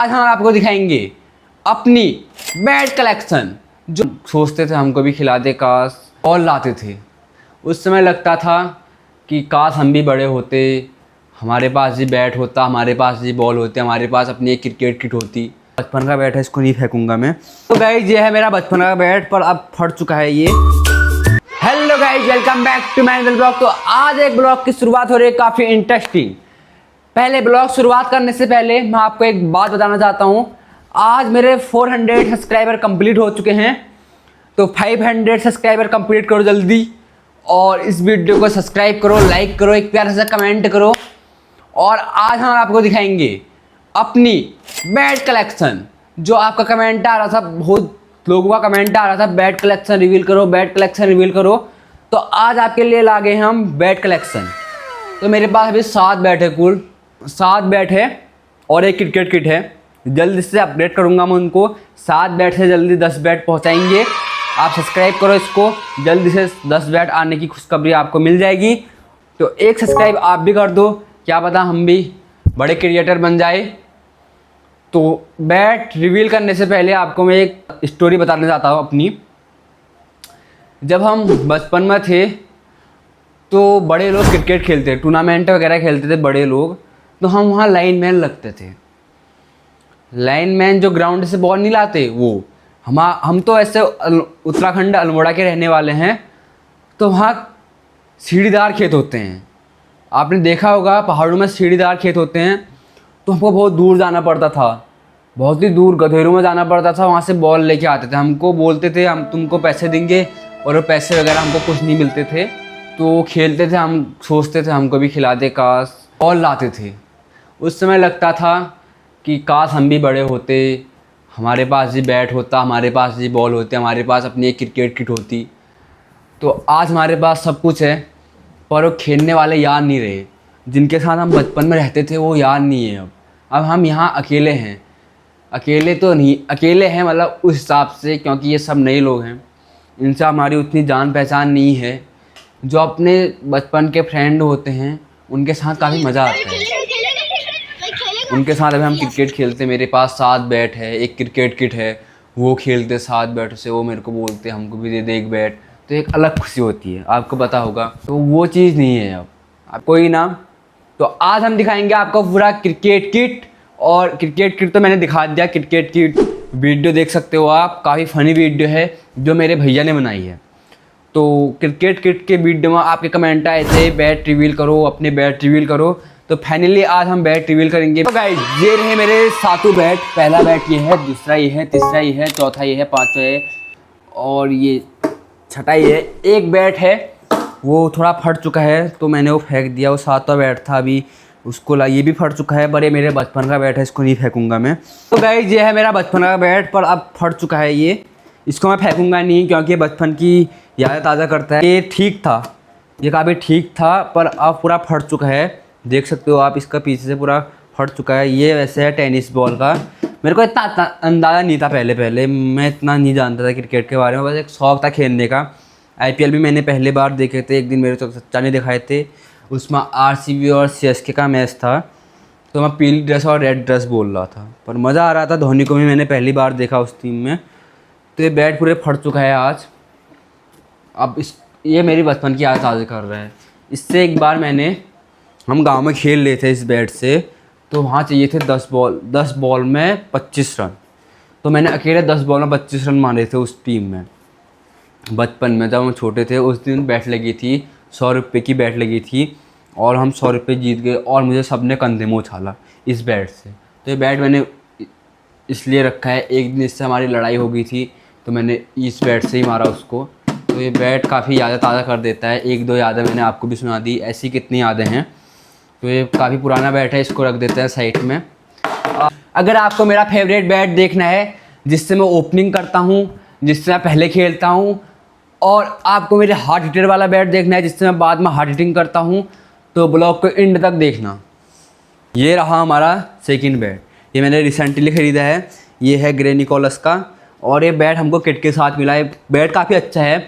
आज हम आपको दिखाएंगे अपनी बैट कलेक्शन। जो सोचते थे हमको भी खिला दे काश, और लाते थे। उस समय लगता था कि काश हम भी बड़े होते, हमारे पास भी बैट होता, हमारे पास भी बॉल होते, हमारे पास अपनी एक क्रिकेट किट होती। बचपन का बैट है, इसको नहीं फेंकूंगा मैं। तो गाइज ये है मेरा बचपन का बैट, पर अब फट चुका है ये। Hello guys, welcome back to my blog. तो आज एक ब्लॉग की शुरुआत हो रही है काफ़ी इंटरेस्टिंग। पहले ब्लॉग शुरुआत करने से पहले मैं आपको एक बात बताना चाहता हूँ। आज मेरे 400 सब्सक्राइबर कंप्लीट हो चुके हैं, तो 500 सब्सक्राइबर कंप्लीट करो जल्दी, और इस वीडियो को सब्सक्राइब करो, लाइक करो, एक प्यारा सा कमेंट करो। और आज हम आपको दिखाएंगे अपनी बैट कलेक्शन। जो आपका कमेंट आ रहा था, बहुत लोगों का कमेंट आ रहा था बैट कलेक्शन रिवील करो, बैट कलेक्शन रिवील करो, तो आज आपके लिए ला गए हम बैट कलेक्शन। तो मेरे पास अभी 7 बैट है, कुल 7 बैट है और एक क्रिकेट किट है। जल्दी से अपडेट करूंगा मैं उनको। 7 बैट से जल्दी 10 बैट पहुंचाएंगे। आप सब्सक्राइब करो इसको, जल्दी से 10 बैट आने की खुशखबरी आपको मिल जाएगी। तो एक सब्सक्राइब आप भी कर दो, क्या पता हम भी बड़े क्रिएटर बन जाए। तो बैट रिवील करने से पहले आपको मैं एक स्टोरी बताना चाहता हूँ अपनी। जब हम बचपन में थे तो बड़े लोग क्रिकेट खेलते, टूर्नामेंट वगैरह खेलते थे बड़े लोग, तो हम वहाँ लाइनमैन लगते थे। लाइनमैन जो ग्राउंड से बॉल नहीं लाते, वो हम तो ऐसे उत्तराखंड अल्मोड़ा के रहने वाले हैं, तो वहाँ सीढ़ीदार खेत होते हैं। आपने देखा होगा पहाड़ों में सीढ़ीदार खेत होते हैं, तो हमको बहुत दूर जाना पड़ता था, बहुत ही दूर गधेरों में जाना पड़ता था। वहाँ से बॉल लेके आते थे, हमको बोलते थे हम तुमको पैसे देंगे, और वो पैसे वगैरह हमको कुछ नहीं मिलते थे। तो खेलते थे, हम सोचते थे हमको भी खिला दे काश, बॉल लाते थे। उस समय लगता था कि काश हम भी बड़े होते, हमारे पास भी बैट होता, हमारे पास भी बॉल होते, हमारे पास अपनी एक क्रिकेट किट होती। तो आज हमारे पास सब कुछ है, पर वो खेलने वाले याद नहीं रहे। जिनके साथ हम बचपन में रहते थे वो याद नहीं है। अब हम यहाँ अकेले हैं। अकेले तो नहीं, अकेले हैं मतलब उस हिसाब से, क्योंकि ये सब नए लोग हैं, इनसे हमारी उतनी जान पहचान नहीं है। जो अपने बचपन के फ्रेंड होते हैं उनके साथ काफ़ी मज़ा आता है। उनके साथ अभी हम क्रिकेट खेलते। मेरे पास 7 बैट है, एक क्रिकेट किट है, वो खेलते 7 बैट से। वो मेरे को बोलते हमको भी दे दे एक बैट, तो एक अलग खुशी होती है, आपको पता होगा। तो वो चीज़ नहीं है अब कोई ना। तो आज हम दिखाएंगे आपको पूरा क्रिकेट किट। और क्रिकेट किट तो मैंने दिखा दिया, क्रिकेट किट वीडियो देख सकते हो आप, काफ़ी फ़नी वीडियो है जो मेरे भैया ने बनाई है। तो क्रिकेट किट के वीडियो में आपके कमेंट आए थे बैट रिवील करो, अपने बैट रिवील करो, तो फाइनली आज हम बैट रिवील करेंगे। तो गाइस ये रहे मेरे 7 बैट। पहला बैट ये है, दूसरा ये है, तीसरा ये है, चौथा ये है, पाँचवा ये, और ये छठा ये है। एक बैट है वो थोड़ा फट चुका है, तो मैंने वो फेंक दिया। वो 7वां बैट था, अभी उसको ये भी फट चुका है, पर ये मेरे बचपन का बैट है, इसको नहीं फेंकूंगा मैं। तो गाइस ये है मेरा बचपन का बैट, पर अब फट चुका है ये। इसको मैं फेंकूंगा नहीं, क्योंकि बचपन की यादें ताज़ा करता है। ये ठीक था, ये काफ़ी ठीक था, पर अब पूरा फट चुका है। देख सकते हो आप, इसका पीछे से पूरा फट चुका है। ये वैसे है टेनिस बॉल का। मेरे को इतना अंदाज़ा नहीं था, पहले मैं इतना नहीं जानता था क्रिकेट के बारे में, बस एक शौक़ था खेलने का। IPL भी मैंने पहली बार देखे थे, एक दिन मेरे तो चाचा ने दिखाए थे। उसमें RCB और CSK का मैच था, तो मैं पीली ड्रेस और रेड ड्रेस बोल रहा था, पर मज़ा आ रहा था। धोनी को भी मैंने पहली बार देखा उस टीम में। तो ये बैट पूरे फट चुका है आज। अब ये मेरी बचपन की याद ताज़ा कर रहा है। इससे एक बार हम गांव में खेल रहे थे इस बैट से, तो वहाँ चाहिए थे 10 बॉल में 25 रन। तो मैंने अकेले 10 बॉल में 25 रन मारे थे उस टीम में। बचपन में जब हम छोटे थे, उस दिन बैट लगी थी 100 रुपये की बैट लगी थी, और हम 100 रुपये जीत गए, और मुझे सबने कंधे में उछाला इस बैट से। तो ये बैट मैंने इसलिए रखा है, एक दिन इससे हमारी लड़ाई हो गई थी, तो मैंने इस बैट से ही मारा उसको। तो ये बैट काफ़ी यादें ताज़ा कर देता है। 1-2 यादें मैंने आपको भी सुना दी, ऐसी कितनी यादें हैं। तो ये काफ़ी पुराना बैट है, इसको रख देते हैं साइड में। अगर आपको मेरा फेवरेट बैट देखना है, जिससे मैं ओपनिंग करता हूँ, जिससे मैं पहले खेलता हूँ, और आपको मेरे हार्ड हिटर वाला बैट देखना है, जिससे मैं बाद में हार्ड हिटिंग करता हूँ, तो ब्लॉग को एंड तक देखना। ये रहा हमारा सेकंड बैट। ये मैंने रिसेंटली ख़रीदा है, ये है ग्रे निकोलस का, और ये बैट हमको किट के साथ मिला है। बैट काफ़ी अच्छा है,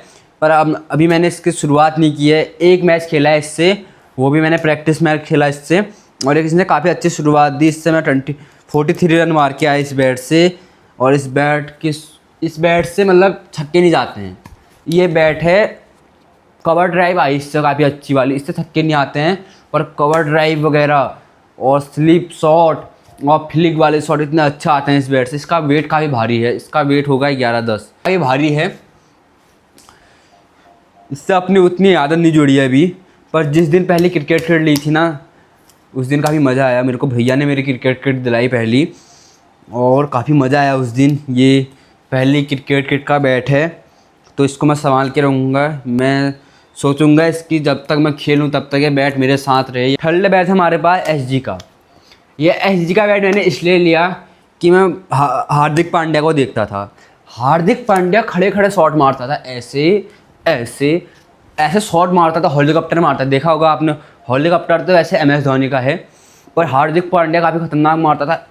पर अभी मैंने इसकी शुरुआत नहीं की है। एक मैच खेला है इससे, वो भी मैंने प्रैक्टिस मैच खेला इससे, और एक इसने काफ़ी अच्छी शुरुआत दी। इससे मैं 43 रन मार के आए इस बैट से। और इस बैट से मतलब छक्के नहीं जाते हैं। ये बैट है कवर ड्राइव आई इससे काफ़ी अच्छी वाली, इससे छक्के नहीं आते हैं। पर कवर ड्राइव वगैरह और स्लिप शॉट और फ्लिक वाले शॉट इतने अच्छा आते हैं इस बैट से। इसका वेट काफ़ी भारी है, इसका वेट होगा 11-10, ये भारी है। इससे अपनी उतनी आदत नहीं जुड़ी है अभी, पर जिस दिन पहले क्रिकेट खेल ली थी ना, उस दिन काफ़ी मज़ा आया मेरे को। भैया ने मेरी क्रिकेट किट दिलाई पहली, और काफ़ी मज़ा आया उस दिन। ये पहली क्रिकेट किट का बैट है, तो इसको मैं संभाल के रहूँगा। मैं सोचूंगा इसकी जब तक मैं खेलूँ तब तक ये बैट मेरे साथ रहे। थर्ड बैट है हमारे पास एसजी का। ये एसजी का बैट मैंने इसलिए लिया कि मैं हार्दिक पांड्या को देखता था। हार्दिक पांड्या खड़े खड़े शॉट मारता था, ऐसे ऐसे ऐसे शॉट मारता था, हेलीकॉप्टर मारता। देखा होगा आपने, हेलीकॉप्टर तो वैसे MS धोनी का है, पर हार्दिक पांड्या काफ़ी खतरनाक मारता था,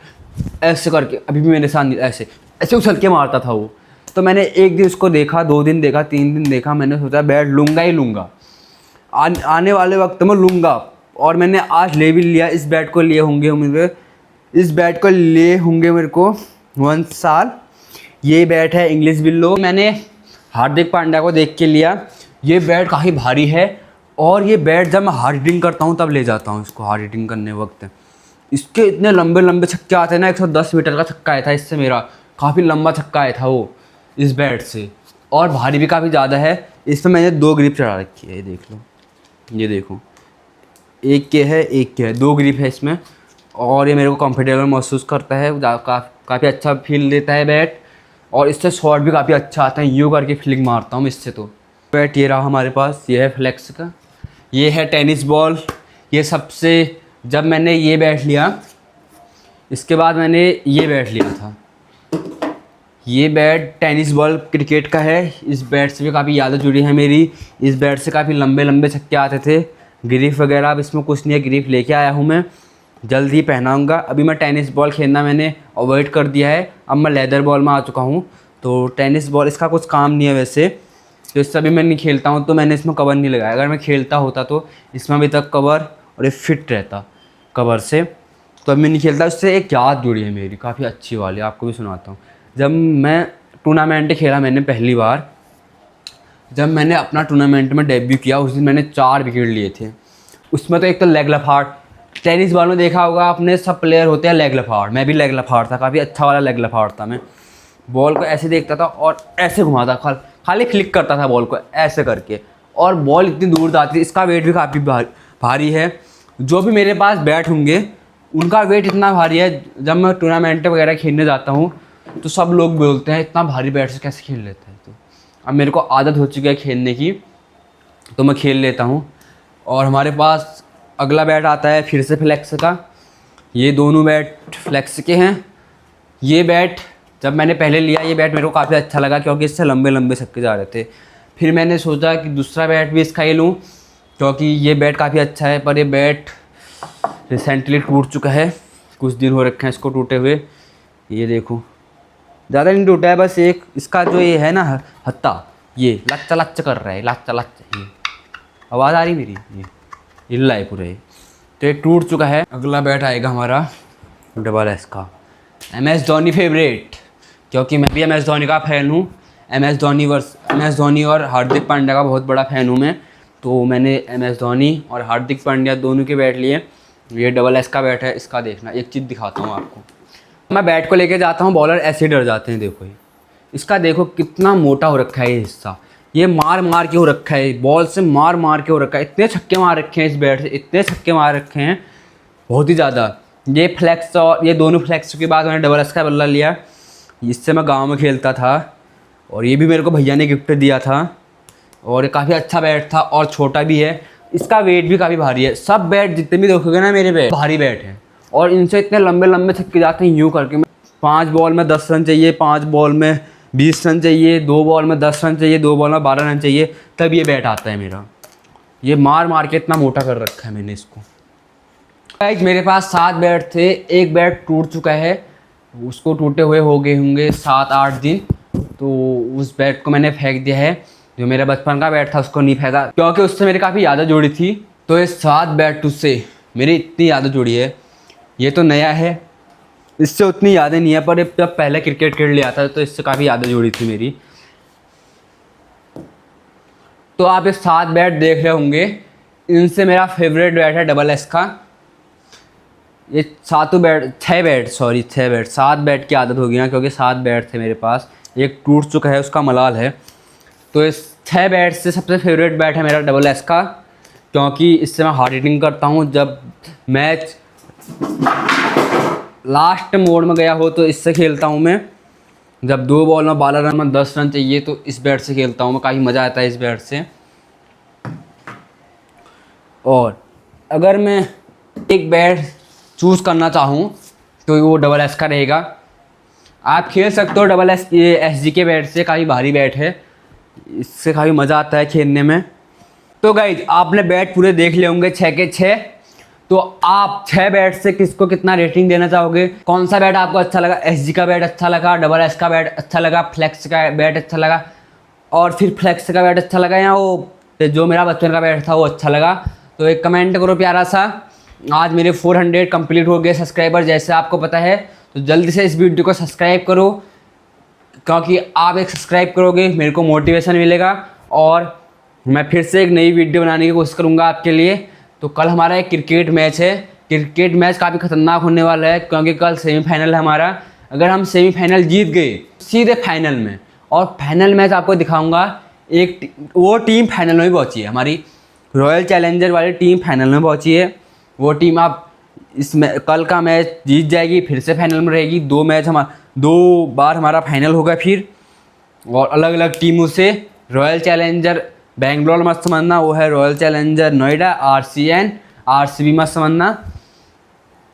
ऐसे करके। अभी भी मेरे साथ ऐसे ऐसे उछल के मारता था वो। तो मैंने एक दिन उसको देखा, 2 दिन देखा, 3 दिन देखा। मैंने सोचा बैट लूँगा ही लूँगा, आने वाले वक्त में लूँगा। और मैंने आज ले भी लिया। इस बैट को लिए होंगे मेरे को 1 साल। ये बैट है इंग्लिश बिल्लो। मैंने हार्दिक पांड्या को देख के लिया। ये बैट काफ़ी भारी है, और ये बैट जब मैं हार्ड हिटिंग करता हूँ तब ले जाता हूँ इसको। हार्ड हिटिंग करने वक्त इसके इतने लंबे लंबे छक्के आते हैं ना। 110 मीटर का छक्का आया था इससे मेरा, काफ़ी लंबा छक्का आया था वो इस बैट से। और भारी भी काफ़ी ज़्यादा है। इसमें मैंने 2 ग्रिप चढ़ा रखी है, ये देख लो, ये देखो, एक के है एक के है, 2 ग्रिप है इसमें। और ये मेरे को कंफर्टेबल महसूस करता है, काफ़ी अच्छा फील देता है बैट। और इससे शॉट भी काफ़ी अच्छा आता है, यूँ करके फीलिंग मारता हूँ इससे। तो बैट ये रहा हमारे पास, ये है फ्लेक्स का। ये है टेनिस बॉल। ये सबसे, जब मैंने ये बैट लिया, इसके बाद मैंने ये बैट लिया था। ये बैट टेनिस बॉल क्रिकेट का है। इस बैट से भी काफ़ी यादें जुड़ी हैं मेरी। इस बैट से काफ़ी लंबे लंबे छक्के आते थे। ग्रिप वगैरह अब इसमें कुछ नहीं है, ग्रिप लेके आया हूँ मैं, जल्द ही पहनाऊँगा। अभी मैं टेनिस बॉल खेलना मैंने अवॉइड कर दिया है, अब मैं लेदर बॉल में आ चुका हूँ। तो टेनिस बॉल इसका कुछ काम नहीं है वैसे, तो इससे अभी मैं नहीं खेलता हूँ, तो मैंने इसमें कवर नहीं लगाया। अगर मैं खेलता होता तो इसमें अभी तक कवर और ये फिट रहता कवर से, तो अब मैं नहीं खेलता। उससे एक याद जुड़ी है मेरी काफ़ी अच्छी वाली, आपको भी सुनाता हूँ। जब मैं टूर्नामेंट खेला मैंने पहली बार, जब मैंने अपना टूर्नामेंट में डेब्यू किया, उस दिन मैंने 4 विकेट लिए थे। उसमें तो एक तो लेग लफाड़, टेनिस बॉल में देखा होगा आपने, सब प्लेयर होते हैं लेग लफाड़। मैं भी लेग लफाड़ था, काफ़ी अच्छा वाला लेग लफाड़ था। मैं बॉल को ऐसे देखता था और ऐसे घुमाता, खाली फ्लिक करता था बॉल को ऐसे करके, और बॉल इतनी दूर जाती थी। इसका वेट भी काफ़ी भारी है। जो भी मेरे पास बैट होंगे उनका वेट इतना भारी है, जब मैं टूर्नामेंट वगैरह खेलने जाता हूँ तो सब लोग बोलते हैं इतना भारी बैट से कैसे खेल लेता है। तो अब मेरे को आदत हो चुकी है खेलने की, तो मैं खेल लेता हूँ। और हमारे पास अगला बैट आता है फिर से फ्लेक्स का। ये दोनों बैट फ्लेक्स के हैं। ये बैट जब मैंने पहले लिया, ये बैट मेरे को काफ़ी अच्छा लगा, क्योंकि इससे लंबे लंबे छक्के जा रहे थे। फिर मैंने सोचा कि दूसरा बैट भी इसका ही लूँ, क्योंकि ये बैट काफ़ी अच्छा है। पर ये बैट रिसेंटली टूट चुका है, कुछ दिन हो रखे हैं इसको टूटे हुए। ये देखो, ज़्यादा नहीं टूटा है, बस एक इसका जो ये है ना हत्ता, ये लच्चा लच्चा कर रहा है, लच्चा लच्चा। ये आवाज़ आ रही मेरी, ये हिल है पूरा। तो एक टूट चुका है। अगला बैट आएगा हमारा SS का, MS धोनी फेवरेट, क्योंकि मैं भी MS धोनी का फ़ैन हूँ। MS धोनी और हार्दिक पांड्या का बहुत बड़ा फ़ैन हूँ मैं। तो मैंने MS धोनी और हार्दिक पांड्या दोनों के बैट लिए। ये SS का बैट है। इसका देखना, एक चीज़ दिखाता हूँ आपको। मैं बैट को लेके जाता हूँ, बॉलर ऐसे डर जाते हैं। देखो ये, इसका देखो कितना मोटा हो रखा है ये हिस्सा। ये मार मार के हो रखा है, बॉल से मार मार के हो रखा है। इतने छक्के मार रखे हैं इस बैट से, इतने छक्के मार रखे हैं, बहुत ही ज़्यादा। ये फ्लेक्स और ये दोनों फ्लेक्स के बाद मैंने SS का बल्ला लिया। इससे मैं गांव में खेलता था, और ये भी मेरे को भैया ने गिफ्ट दिया था। और ये काफ़ी अच्छा बैट था और छोटा भी है। इसका वेट भी काफ़ी भारी है। सब बैट जितने भी देखोगे ना मेरे बैट भारी बैट है, और इनसे इतने लंबे लंबे छक्के जाते हैं यूँ करके। 5 बॉल में 10 रन चाहिए, 5 बॉल में 20 रन चाहिए, 2 बॉल में 10 रन चाहिए, 2 बॉल में 12 रन चाहिए, तब ये बैट आता है मेरा। ये मार मार के इतना मोटा कर रखा है मैंने इसको। मेरे पास 7 बैट थे, एक बैट टूट चुका है, उसको टूटे हुए हो गए होंगे 7-8 दिन। तो उस बैट को मैंने फेंक दिया है। जो मेरा बचपन का बैट था उसको नहीं फेंका, क्योंकि उससे मेरी काफ़ी यादें जुड़ी थी। तो ये 7 बैट से मेरी इतनी यादें जुड़ी है। ये तो नया है, इससे उतनी यादें नहीं है, पर जब पहले क्रिकेट खेल लिया था तो इससे काफ़ी यादें जुड़ी थी मेरी। तो आप ये 7 बैट देख रहे होंगे, इनसे मेरा फेवरेट बैट है डबल एस का। ये 7 बैट 7 बैट की आदत हो गई है, क्योंकि 7 बैट थे मेरे पास, एक टूट चुका है, उसका मलाल है। तो इस 6 बैट से सबसे फेवरेट बैट है मेरा डबल एस का, क्योंकि इससे मैं हार्ड हिटिंग करता हूँ। जब मैच लास्ट मोड में गया हो तो इससे खेलता हूँ मैं। जब 2 बॉल में 12 रन में 10 रन चाहिए तो इस बैट से खेलता हूँ मैं, काफ़ी मज़ा आता है इस बैट से। और अगर मैं एक बैट चूज़ करना चाहूँ तो वो डबल एस का रहेगा। आप खेल सकते हो डबल एस, ये SG के बैट से, काफ़ी भारी बैट है, इससे काफ़ी मज़ा आता है खेलने में। तो गाइज आपने बैट पूरे देख लिए होंगे 6 के 6। तो आप 6 बैट से किसको कितना रेटिंग देना चाहोगे? कौन सा बैट आपको अच्छा लगा? SG का बैट अच्छा लगा, डबल एस का बैट अच्छा लगा, फ्लेक्स का बैट अच्छा लगा, और फिर फ्लेक्स का बैट अच्छा लगा, या वो जो मेरा बचपन का बैट था वो अच्छा लगा? तो एक कमेंट करो प्यारा सा। आज मेरे 400 कंप्लीट हो गए सब्सक्राइबर, जैसे आपको पता है। तो जल्दी से इस वीडियो को सब्सक्राइब करो, क्योंकि आप एक सब्सक्राइब करोगे मेरे को मोटिवेशन मिलेगा, और मैं फिर से एक नई वीडियो बनाने की कोशिश करूँगा आपके लिए। तो कल हमारा एक क्रिकेट मैच है, क्रिकेट मैच काफ़ी ख़तरनाक होने वाला है, क्योंकि कल सेमीफाइनल है हमारा। अगर हम सेमीफाइनल जीत गए सीधे फाइनल में, और फाइनल मैच आपको दिखाऊंगा। वो टीम फाइनल में भी पहुंची है, हमारी रॉयल चैलेंजर वाली टीम फाइनल में पहुंची है। वो टीम आप कल का मैच जीत जाएगी, फिर से फाइनल में रहेगी। 2 बार हमारा फाइनल होगा फिर, और अलग अलग टीमों से। रॉयल चैलेंजर बेंगलोर मत समझना, वो है रॉयल चैलेंजर नोएडा, RCB मत समझना।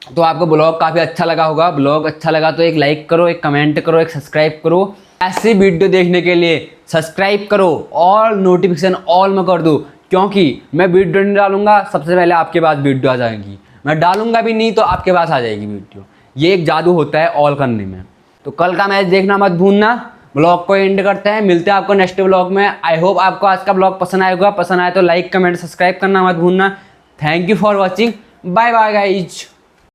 तो आपको ब्लॉग काफ़ी अच्छा लगा होगा। ब्लॉग अच्छा लगा तो एक लाइक करो, एक कमेंट करो, एक सब्सक्राइब करो। ऐसी वीडियो देखने के लिए सब्सक्राइब करो और नोटिफिकेशन ऑल में कर दो, क्योंकि मैं वीडियो नहीं डालूंगा सबसे पहले आपके पास वीडियो आ जाएगी। मैं डालूंगा भी नहीं तो आपके पास आ जाएगी वीडियो। ये एक जादू होता है ऑल करने में। तो कल का मैच देखना मत भूलना। ब्लॉग को एंड करते हैं, मिलते हैं आपको नेक्स्ट ब्लॉग में। आई होप आपको आज का ब्लॉग पसंद आएगा। पसंद आए तो लाइक कमेंट सब्सक्राइब करना मत भूलना। Thank you for watching, bye bye guys.